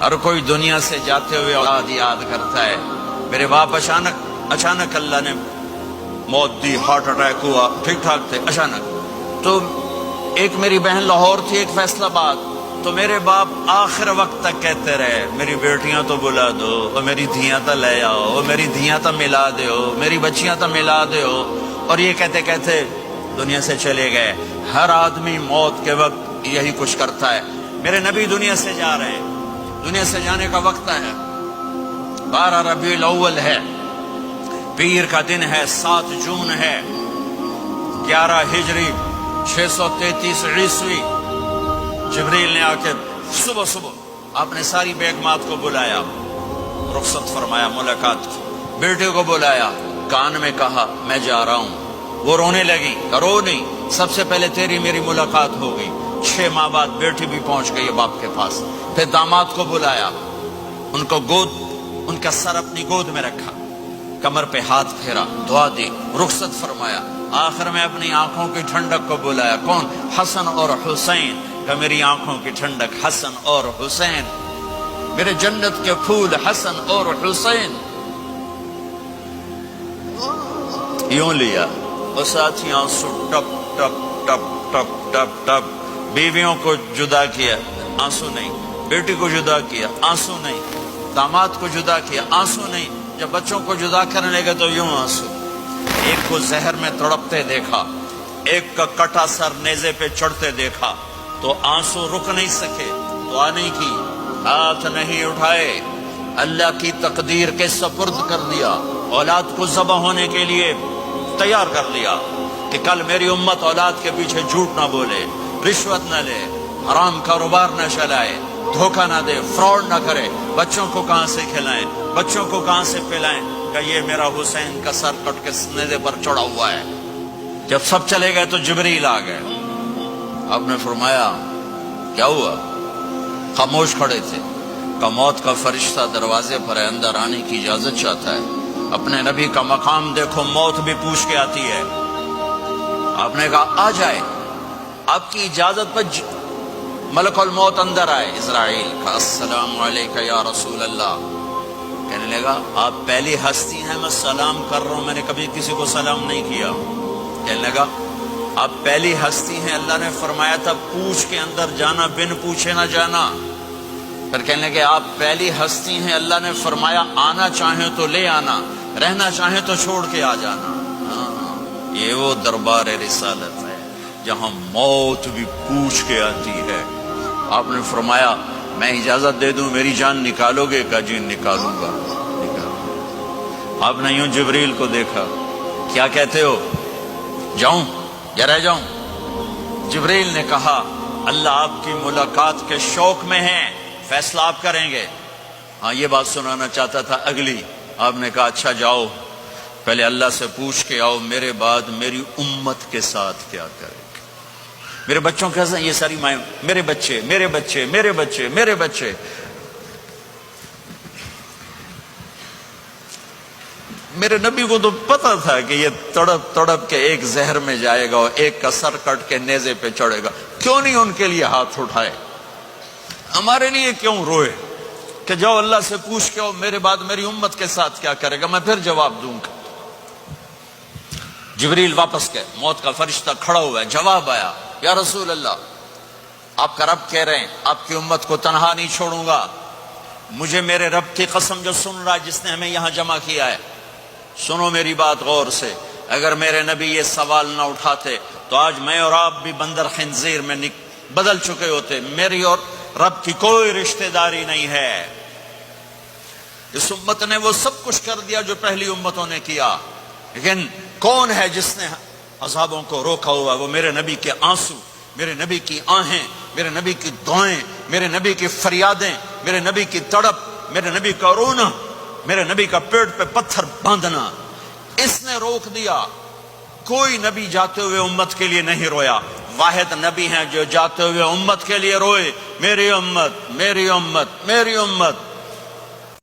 ہر کوئی دنیا سے جاتے ہوئے اولاد یاد کرتا ہے. میرے باپ اچانک اللہ نے موت دی، ہارٹ اٹیک ہوا، ٹھیک ٹھاک تھے، اچانک. تو ایک میری بہن لاہور تھی، ایک فیصل آباد. تو میرے باپ آخر وقت تک کہتے رہے میری بیٹیاں تو بلا دو، اور میری دھیاں تو لے آؤ، اور میری دھیاں تو ملا دیو، میری بچیاں تو ملا دیو. اور یہ کہتے کہتے دنیا سے چلے گئے. ہر آدمی موت کے وقت یہی کچھ کرتا ہے. میرے نبی دنیا سے جا رہے ہیں، دنیا سے جانے کا وقت ہے. 12 ربیع الاول ہے، پیر کا دن ہے، 7 جون ہے، 11 ہجری 633 عیسوی. جبریل نے آ کے صبح آپ نے ساری بیگمات کو بلایا، رخصت فرمایا ملاقات کی. بیٹے کو بلایا، کان میں کہا میں جا رہا ہوں. وہ رونے لگی، رو نہیں، سب سے پہلے تیری میری ملاقات ہو گئی. 6 ماہ بعد بیٹی بھی پہنچ گئی باپ کے پاس. پھر داماد کو بلایا، ان کا سر اپنی گود میں رکھا، کمر پہ ہاتھ پھیرا، دعا دی، رخصت فرمایا. آخر میں اپنی آنکھوں کی ٹھنڈک کو بلایا. کون؟ حسن اور حسین. کہ میری آنکھوں کی ٹھنڈک حسن اور حسین، میرے جنت کے پھول حسن اور حسین. یوں لیا اور ساتھ ہی آنسو ٹپ ٹپ ٹپ ٹپ ٹپ ٹپ. بیویوں کو جدا کیا، آنسو نہیں. بیٹی کو جدا کیا، آنسو نہیں. داماد کو جدا کیا، آنسو نہیں. جب بچوں کو جدا کرنے لگے تو یوں آنسو. ایک کو زہر میں تڑپتے دیکھا، ایک کا کٹا سر نیزے پہ چڑھتے دیکھا تو آنسو رک نہیں سکے. دعا نہیں کی، ہاتھ نہیں اٹھائے، اللہ کی تقدیر کے سپرد کر دیا. اولاد کو ذبح ہونے کے لیے تیار کر لیا کہ کل میری امت اولاد کے پیچھے جھوٹ نہ بولے، رشوت نہ لے، حرام کاروبار نہ چلائے، دھوکہ نہ دے، فراڈ نہ کرے. بچوں کو کہاں سے کھلائیں، بچوں کو کہاں سے پلائیں؟ کہ یہ میرا حسین کا سر کٹ کے نیزے پر چڑھا ہوا ہے. جب سب چلے گئے تو جبریل آ گئے. آپ نے فرمایا کیا ہوا؟ خاموش کھڑے تھے. کہ موت کا فرشتہ دروازے پر ہے، اندر آنے کی اجازت چاہتا ہے. اپنے نبی کا مقام دیکھو، موت بھی پوچھ کے آتی ہے. آپ نے کہا آ جائے. آپ کی اجازت پر ملک الموت اندر آئے. اسرائیل کا السلام علیکہ یا رسول اللہ. کہنے لگا آپ پہلی ہستی ہیں، میں سلام کر رہا ہوں، میں نے کبھی کسی کو سلام نہیں کیا. کہنے لگا آپ پہلی ہستی ہیں، اللہ نے فرمایا تھا پوچھ کے اندر جانا، بن پوچھے نہ جانا. پھر کہنے لگے آپ پہلی ہستی ہیں، اللہ نے فرمایا آنا چاہیں تو لے آنا، رہنا چاہیں تو چھوڑ کے آ جانا. یہ وہ دربار رسالت ہے جہاں موت بھی پوچھ کے آتی ہے. آپ نے فرمایا میں اجازت دے دوں میری جان نکالو گے؟ کہ جی نکالوں گا. آپ نے یوں جبریل کو دیکھا، کیا کہتے ہو، جاؤں یا رہ جاؤں؟ جبریل نے کہا اللہ آپ کی ملاقات کے شوق میں ہیں، فیصلہ آپ کریں گے. ہاں یہ بات سنانا چاہتا تھا اگلی. آپ نے کہا اچھا جاؤ، پہلے اللہ سے پوچھ کے آؤ میرے بعد میری امت کے ساتھ کیا کرے. میرے بچوں کے ساتھ، یہ ساری مائیں، میرے بچے میرے بچے میرے بچے میرے بچے. میرے نبی کو تو پتا تھا کہ یہ تڑپ تڑپ کے ایک زہر میں جائے گا اور ایک کا سر کٹ کے نیزے پہ چڑھے گا. کیوں نہیں ان کے لیے ہاتھ اٹھائے؟ ہمارے لیے کیوں روئے کہ جاؤ اللہ سے پوچھ کے آؤ میرے بعد میری امت کے ساتھ کیا کرے گا، میں پھر جواب دوں گا. جبریل واپس گئے. موت کا فرشتہ کھڑا ہوا ہے. جواب آیا یا رسول اللہ آپ کا رب کہہ رہے ہیں آپ کی امت کو تنہا نہیں چھوڑوں گا. مجھے میرے رب کی قسم جو سن رہا جس نے ہمیں یہاں جمع کیا ہے، سنو میری بات غور سے. اگر میرے نبی یہ سوال نہ اٹھاتے تو آج میں اور آپ بھی بندر خنزیر میں بدل چکے ہوتے. میری اور رب کی کوئی رشتہ داری نہیں ہے. اس امت نے وہ سب کچھ کر دیا جو پہلی امتوں نے کیا، لیکن کون ہے جس نے عذابوں کو روکا ہوا؟ وہ میرے نبی کے آنسو، میرے نبی کی آہیں، میرے نبی کی دعائیں، میرے نبی کی فریادیں، میرے نبی کی تڑپ، میرے نبی کا رونا، میرے نبی کا پیٹ پہ پتھر باندھنا. اس نے روک دیا. کوئی نبی جاتے ہوئے امت کے لیے نہیں رویا. واحد نبی ہیں جو جاتے ہوئے امت کے لیے روئے، میری امت میری امت میری امت.